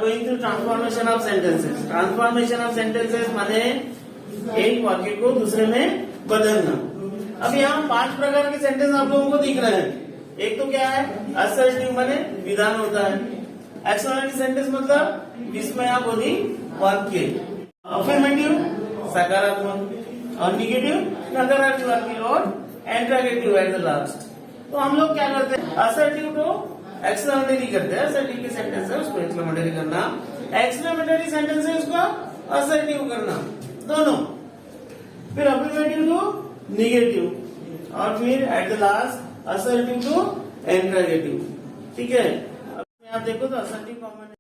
Going to transformation of sentences. Transformation of sentences माने एक वाक्य को दूसरे में बदलना। अब यहाँ 5 प्रकार के सेंटेंस आप लोगों को दिख रहे हैं। एक तो क्या है, असर्टिव माने विधान होता है। एक्सक्लेमेटरी सेंटेंस मतलब विस्मयाबोधी वाक्य। अफर्मेटिव सकारात्मक और निगेटिव नकारात्मक वाक्य और इंटरोगेटिव एट द लास्ट। तो हम लोग क्या करते हैं, असर्टिव को एक्सक्लेमेटरी करते हैं। असर्टिव के सेंटेंस है उसको एक्सक्लेमेटरी करना, एक्सक्लेमेटरी सेंटेंस है उसको असर्टिव करना, दोनों। फिर अफर्मेटिव को निगेटिव और फिर at the last assertive to interrogative. ठीक है, आप देखो तो assertive common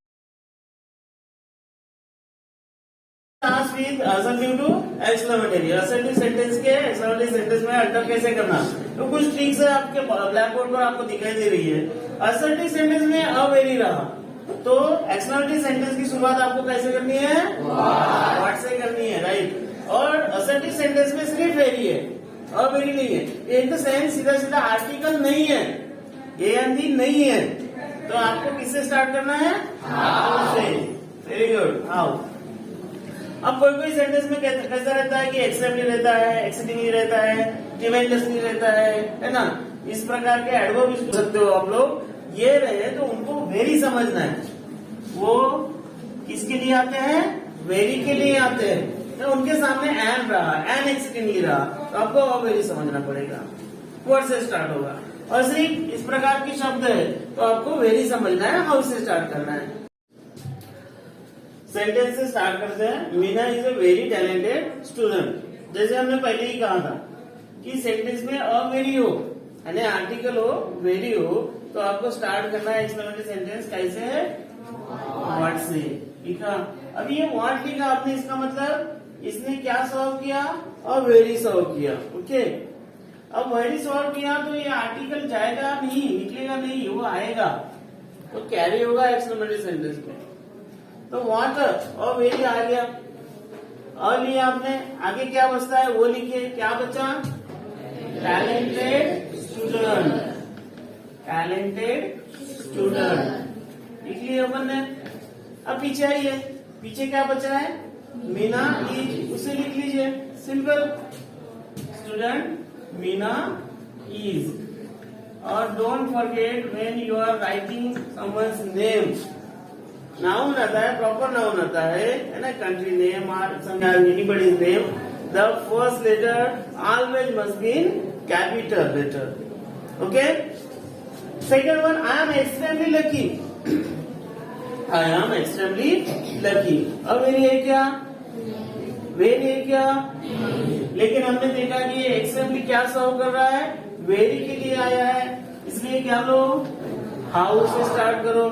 assertive to exclamatory. Assertive sentence के एक्सक्लेमेटरी सेंटेंस में अल्टर कैसे करना, तो कुछ ट्रिक्स है आपके ब्लैक बोर्ड पर आपको दिखाई दे रही है। असर्टिव सेंटेंस में अवेरी रहा तो एक्सक्लेमेटरी सेंटेंस की शुरुआत आपको कैसे करनी है, व्हाट से करनी है, राइट। और असर्टिव सेंटेंस में सिर्फ वेरी है, अवेरी नहीं है। इन द सेंस सीधा सीधा आर्टिकल नहीं है, ए एंड दी नहीं है, तो आपको किससे स्टार्ट करना है, हाउ से। Very good, how. अब कोई कोई सेंटेंस में कैसा रहता है कि एक्सेप्टली रहता है, एक्सीडिंगली रहता है, ट्रिमेंडसली रहता है ना। इस प्रकार के एडवर्ब यूज कर सकते हो आप लोग। ये रहे तो उनको वेरी समझना है। वो किसके लिए आते हैं, वेरी के लिए आते हैं। तो उनके सामने एन रहा, एन एक्सीडिंगली रहा, तो आपको वेरी समझना पड़ेगा, वर्ड से स्टार्ट होगा। और सिर्फ इस प्रकार के शब्द है तो आपको वेरी समझना है, हाउ से स्टार्ट करना है। सेंटेंस से स्टार्ट करते हैं। Meena is a very talented student. जैसे हमने पहले ही कहा था कि सेंटेंस में अ वेरी हो यानी आर्टिकल हो, वेरी हो, तो आपको स्टार्ट करना है एक्सक्लेमेटरी सेंटेंस कैसे है, व्हाट से। ठीक है, अब ये व्हाट लिखा आपने, इसका मतलब इसने क्या सॉल्व किया, अ वेरी सॉल्व किया। ओके, अब वेरी सॉल्व किया तो ये आर्टिकल जाएगा नहीं, निकलेगा नहीं, वो आएगा तो कैरी होगा एक्सक्लेमेटरी सेंटेंस में। तो व्हाट और वेरी आ गया, और लिया आपने, आगे क्या बचता है वो लिखिए। क्या बचा, टैलेंटेड स्टूडेंट, टैलेंटेड स्टूडेंट लिख लिया अपन ने। अब पीछे आइए, पीछे क्या बचा है, मीना इज, उसे लिख लीजिए, सिंपल। Student Meena is. और don't forget when you are writing someone's name, noun आता है, प्रॉपर नाउन आता है ना, कंट्री नेम और anybody's name, the first letter always must be in capital letter. Okay, second one, I am extremely lucky. I am extremely lucky. अब very है क्या, very है क्या, लेकिन हमने देखा कि ये एक्सट्रीमली क्या सॉल्व कर रहा है, वेरी के लिए आया है, इसलिए क्या लो, हाउ से स्टार्ट करो।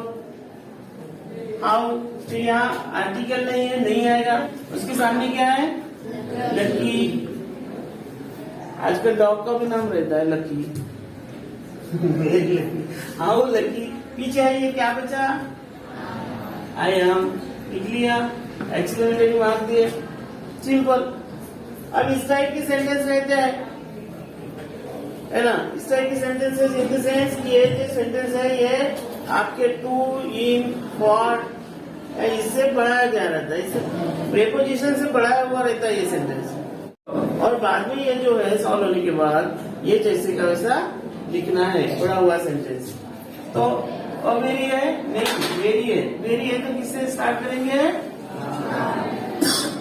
हाउ, तो यहाँ आर्टिकल नहीं है, नहीं आएगा। उसके सामने क्या है, लकी। आजकल डॉग का भी नाम रहता है लकी। How lucky. पीछे आइए, क्या बचा, आई एम, लिख लिया, एक्सक्लेमेटरी मार्क दिए, सिंपल। अब इस टाइप के सेंटेंस रहते हैं, है ना, इस टाइप के सेंटेंसेस इन द सेंस कि ये जो सेंटेंस है ये आपके टू, इन, फॉर, इससे बढ़ाया गया रहता है, इससे प्रेपोजिशन से बढ़ाया हुआ रहता है ये सेंटेंस। और बाद में ये जो है सॉल्व होने के बाद ये जैसे का वैसा लिखना है, बढ़ा हुआ सेंटेंस। तो और वेरी है, नहीं वेरी है, वेरी है तो किससे स्टार्ट करेंगे,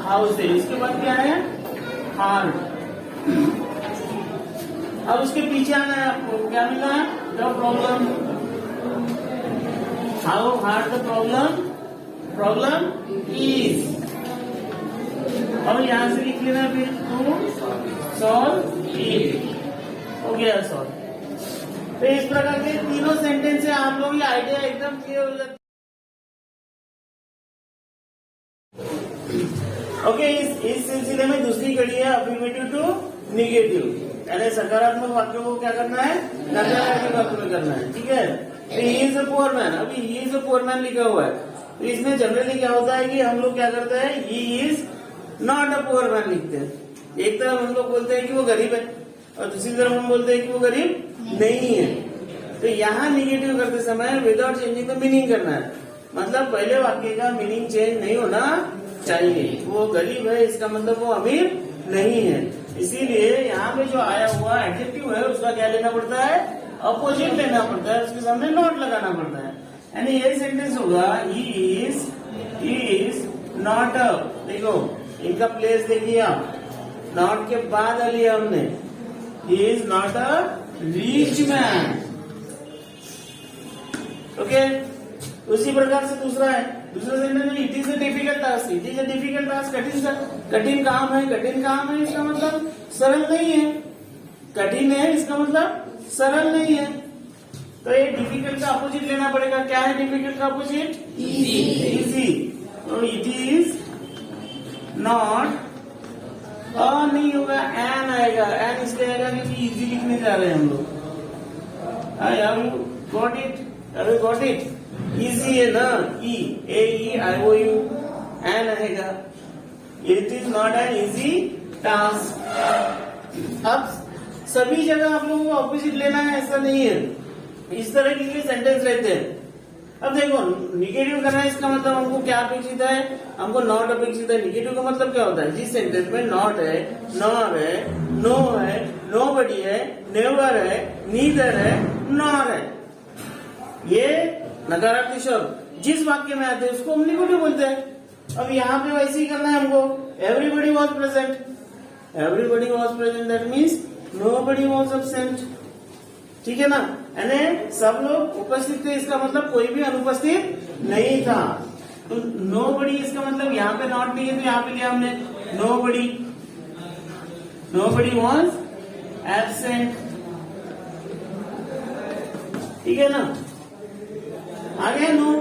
हाउ से। इसके बाद क्या है, हार्ड। अब उसके पीछे आना है आपको, क्या मिला, the problem. How hard the problem, problem is. और यहां से लिख लेना फिर टू सॉल्व इट, हो गया सॉल्व। तो इस प्रकार के तीनों सेंटेंस से आप लोग ये आइडिया एकदम क्लियर हो जाता है। ओके, इस सिलसिले में दूसरी कड़ी है अफर्मेटिव टू निगेटिव, यानी सकारात्मक वाक्यों को क्या करना है, नकारात्मक वाक्यों में करना है। ठीक है, he is a poor man, अभी he is a poor man लिखा हुआ है, तो इसमें जनरली क्या होता है कि हम लोग क्या करते हैं, he is not a poor man लिखते हैं। एक तरफ हम लोग बोलते हैं कि वो गरीब है और दूसरी तरफ हम बोलते हैं कि वो गरीब नहीं है। तो यहाँ निगेटिव करते समय विदाउट चेंजिंग द मीनिंग करना है। मतलब पहले वाक्य का मीनिंग चेंज नहीं होना चाहिए। वो गरीब है इसका मतलब वो अमीर नहीं है। इसीलिए यहाँ पे जो आया हुआ एडजेक्टिव है उसका क्या लेना पड़ता है, अपोजिट लेना पड़ता है, उसके सामने नॉट लगाना पड़ता है। यानी ये सेंटेंस होगा ही इज नॉट अ, देखो इनका प्लेस देखिए आप, नॉट के बाद लिया हमने, ही is not a rich man. Okay, उसी प्रकार से दूसरा है, दूसरा सेंटेंस में it is a difficult task, it is a difficult task, कठिन काम है, कठिन काम है इसका मतलब सरल नहीं है, कठिन है इसका मतलब सरल नहीं है। तो ये डिफिकल्ट का अपोजिट लेना पड़ेगा। क्या है डिफिकल्ट का अपोजिट, इजी। तो इट इज नॉट, अ नहीं होगा, एन आएगा, एन इसलिए आएगा क्योंकि इजी लिखने जा रहे हैं हम लोग। गॉट इट, अरे गॉट इट, इजी है ना, ई ए आई ओ यू, एन आएगा। It is not an easy task. अब सभी जगह आप लोगों को ऑपोजिट लेना है ऐसा नहीं है, इस तरह के सेंटेंस रहते हैं। अब देखो निगेटिव करना है इसका मतलब हमको क्या अपेक्षित है, हमको नॉट अपेक्षित है। निगेटिव का मतलब क्या होता है, जिस सेंटेंस में नॉट है, नॉर है, नो है, नोबडी है, नेवर है, नीदर है, नॉर है, ये नकारात्मक शब्द जिस वाक्य में आते हैं उसको हम निगेटिव बोलते हैं। अब यहाँ पे वैसे ही करना है हमको, everybody was present, everybody was present that means nobody was absent, ठीक है ना, यानी सब लोग उपस्थित थे इसका मतलब कोई भी अनुपस्थित नहीं था। तो नोबडी इसका मतलब यहाँ पे नॉट नहीं है तो यहाँ पे लिया हमने नोबडी, नोबडी वॉज एब्सेंट, ठीक है ना। आ गया नो,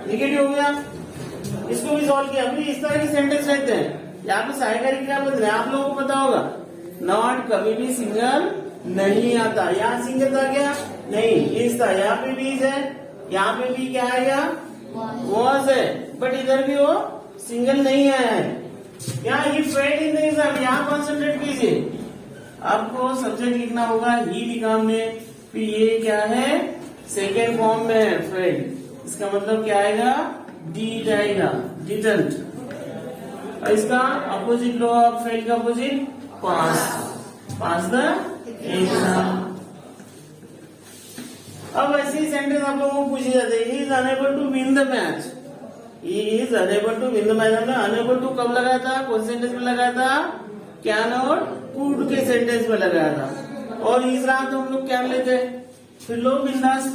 निगेटिव हो गया, इसको भी सॉल्व किया। अभी इस तरह के सेंटेंस रहते हैं। यहाँ पे सहायकारी क्रिया बोलते हैं, आप लोगों को पता होगा नॉट कभी भी सिंगल नहीं आता। यहाँ सिंगल था क्या, नहीं, इज था, यहाँ पे भी इज है, यहाँ पे भी क्या आएगा, वॉज है, बट इधर भी वो सिंगल नहीं आया है। यहाँ ही फेड इन द एग्जाम, यहाँ कॉन्सेंट्रेट कीजिए, आपको सब्जेक्ट लिखना होगा, ही लिखा हमने, फिर ये क्या है, सेकेंड फॉर्म में है फेड, इसका मतलब क्या आएगा, डीड आएगा, डिडंट। और इसका अपोजिट लो आप, फेड का opposite pass, pass the exam. अब ऐसे ही सेंटेंस आप लोगों को पूछे जाते हैं, he is unable to win the match, he is unable to win the match. हमने अनेबल टू कब लगाया था, कौन सेंटेंस में लगाया था, कैन और कुड के सेंटेंस में लगाया था। और इस रहा तो हम लोग कैन लेते, फिर लो बिंदास,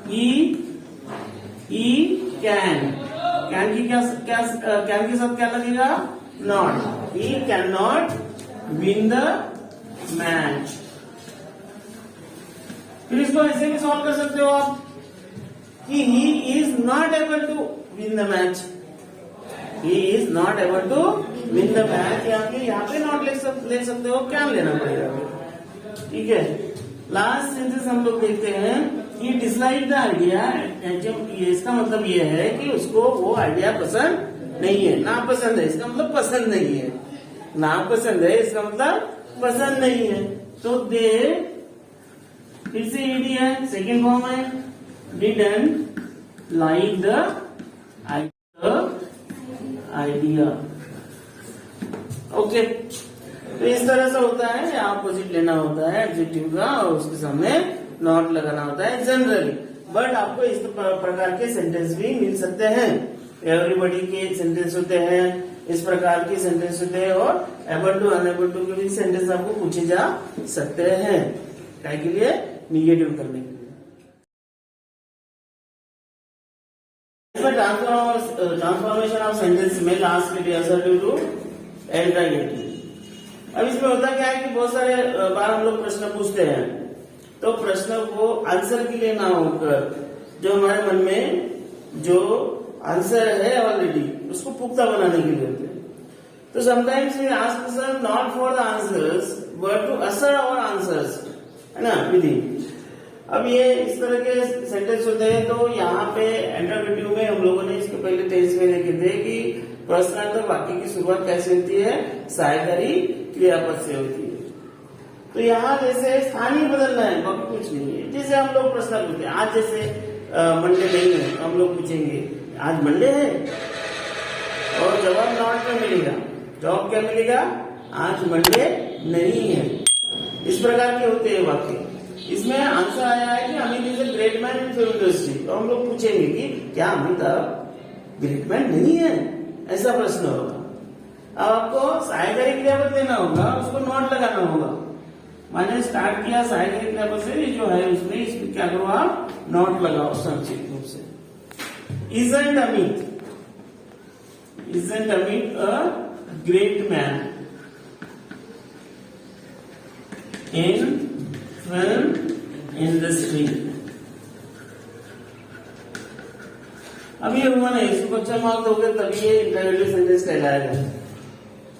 ही कैन, कैन की कैन के साथ क्या लगेगा, not, he can not win the match. फिर इसको ऐसे भी सॉल्व कर सकते हो आप कि he is not able to win the match, he is not able to win the match, यहाँ पे नॉट ले सकते हो, क्या लेना पड़ेगा, ठीक है। लास्ट सेंटेंस हम लोग देखते हैं कि डिसलाइक द आइडिया, इसका मतलब ये है कि उसको वो आइडिया पसंद नहीं है, ना पसंद है इसका मतलब पसंद नहीं है, ना पसंद है इसका मतलब पसंद नहीं है। तो दे, फिर से ईडी है, सेकेंड फॉर्म है, didn't like the idea. Okay, तो इस तरह से होता है, अपोजिट लेना होता है एडजेक्टिव का और उसके सामने नॉट लगाना होता है जनरली। बट आपको इस प्रकार के सेंटेंस भी मिल सकते हैं, एवरीबडी के सेंटेंस होते हैं, इस प्रकार के सेंटेंस होते हैं, और एबल टू अनेबल टू के भी सेंटेंस आपको पूछे जा सकते हैं, क्या के लिए, निगेटिव करने के लिए। इसमें ट्रांसफॉर्मेशन ऑफ सेंटेंस में लास्ट के लिए असर्टिव टू इंट्रोगेटिव। अब इसमें होता क्या है कि बहुत सारे बार हम लोग प्रश्न पूछते हैं, तो प्रश्न को आंसर के लिए ना होकर जो हमारे मन में जो आंसर है ऑलरेडी उसको पुख्ता बनाने के लिए होते हैं। तो sometimes we ask question not for the answers but to assert our answers, है ना विधि। अब ये इस तरह के सेंटेंस होते हैं। तो यहाँ पे इंटरोगेटिव में हम लोगों ने इसके पहले टेंस में देखे थे कि प्रश्नार्थक वाक्य की शुरुआत कैसे होती है, सहायकारी क्रियापद से होती है। तो यहाँ जैसे स्थानीय बदलना है, बाकी कुछ नहीं है। जैसे हम लोग प्रश्न पूछते हैं, आज जैसे मंडे नहीं है, तो हम लोग पूछेंगे आज मंडे है, और जवाब नॉट में मिलेगा। जवाब क्या मिलेगा? आज मंडे नहीं है। इस प्रकार के होते हैं वाक्य। इसमें आंसर आया है कि Amit is a great man in film industry, तो हम लोग पूछेंगे कि क्या अमिताभ ग्रेट मैन नहीं है, ऐसा प्रश्न होगा। अब आपको सहायकारी क्रियापद लेना होगा, उसको नोट लगाना होगा। मैंने स्टार्ट किया सहायकारी क्रियापद से, जो है उसमें इसमें क्या करो आप नोट लगाओ संक्षिप्त रूप से। Isn't Amit a great man in film industry? अब ये हुआ नहीं, इसको क्वेश्चन मार्क दोगे तभी ये इंटरव्यू सेंटेंस कहलाएगा।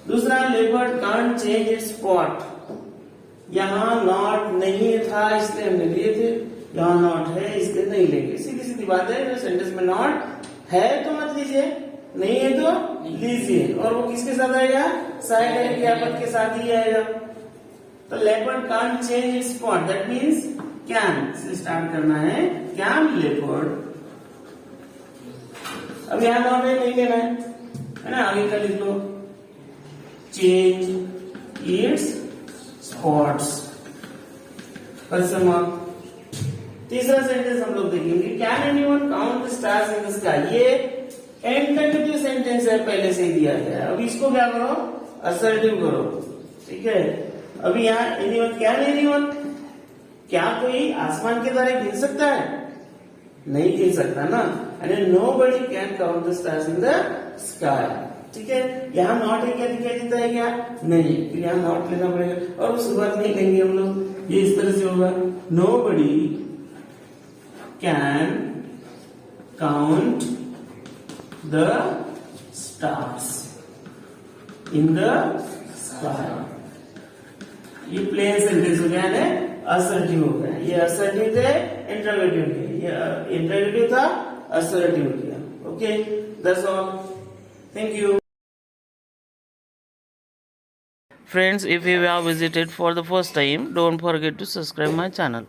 दूसरा, leopard can't change it's spot. यहाँ नॉट नहीं था इसलिए हमने लिए थे, यहाँ नॉट है इसलिए नहीं लेंगे। सीधी सीधी बात है, सेंटेंस में नॉट है तो मत लीजिए, नहीं है तो लीजिए। और वो किसके साथ आएगा? सहायकारी क्रियापद के साथ ही आएगा। तो leopard can't change it's spot, that means can say start करना है। कैन लेपर्ड, अब यहाँ नॉट है नहीं लेना है ना, आगे का लिख लो। Change its spots, question mark. तीसरा सेंटेंस हम लोग देखेंगे, can anyone count the stars in the sky. ये इंटरगेटिव सेंटेंस है, पहले से ही दिया गया है। अब इसको क्या करो? असर्टिव करो, ठीक है। अभी यहाँ एनीवन, कैन एनीवन, क्या कोई आसमान के तारे गिन सकता है? नहीं गिन सकता ना, यानी nobody can count the stars in the sky, ठीक है। यहाँ नॉट है, क्या दिखाई देता है? क्या नहीं, फिर यहाँ नॉट लेना पड़ेगा। और शुरुआत नहीं लेंगे हम लोग, ये इस तरह से होगा, nobody can count the stars in the sky। ये प्लेन सेंटेंस हो गया है, असर्टिव हो गया। ये असर्टिव थे, इंटरोगेटिव किया, ये इंटरोगेटिव था, असर्टिव किया। Okay, that's all, thank you. Friends, if you have visited for the first time, don't forget to subscribe my channel.